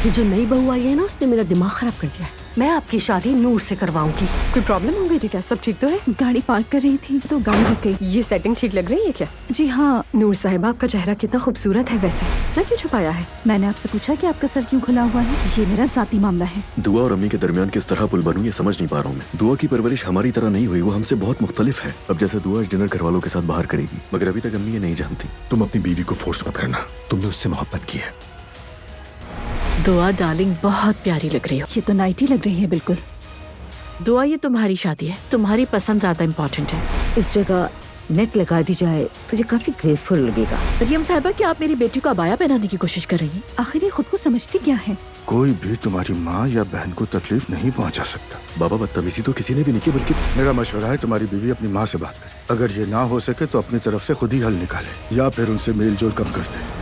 ये जो नई बहू आई है ना, उसने मेरा दिमाग खराब कर दिया है। मैं आपकी शादी नूर से करवाऊंगी। कोई प्रॉब्लम हो गई थी क्या? सब ठीक तो है? गाड़ी पार्क कर रही थी तो गाड़ी रुक गई। ये सेटिंग ठीक लग रही है क्या? जी हाँ। नूर साहिबा, आपका चेहरा कितना खूबसूरत है। वैसे ना क्यों छुपाया है? मैंने आपसे पूछा कि आपका सर क्यों खुला हुआ है? ये मेरा जाती मामला है। दुआ और अम्मी के दरमियान किस तरह पुल बनूं ये समझ नहीं पा रहा हूँ मैं। दुआ की परवरिश हमारी तरह नहीं हुई, वो हमसे बहुत मुख्तलिफ है। अब जैसे दुआ डिनर घर वालों के साथ बाहर करेगी, मगर अभी तक अम्मी ये नहीं जानती। तुम अपनी बीवी को फोर्स मत करना, तुमने उससे मोहब्बत की है। दुआ डार्लिंग, बहुत प्यारी लग रही हो। ये तो नाइटी लग रही है बिल्कुल। दुआ, ये तुम्हारी शादी है, तुम्हारी पसंद ज्यादा इम्पोर्टेंट है। इस जगह नेट लगा दी जाए तो ये काफी ग्रेसफुल लगेगा। मरियम साहिबा, क्या आप मेरी बेटी को अबाया पहनाने की कोशिश कर रही हैं? आखिर ये खुद को समझती क्या है? कोई भी तुम्हारी माँ या बहन को तकलीफ नहीं पहुँचा सकता। बाबा, बदतमीजी तो किसी ने भी नहीं की, बल्कि मेरा मशवरा है तुम्हारी बीवी अपनी माँ से बात करे। अगर ये ना हो सके तो अपनी तरफ से खुद ही हल निकाले या फिर उनसे मेल जोल कम कर दे।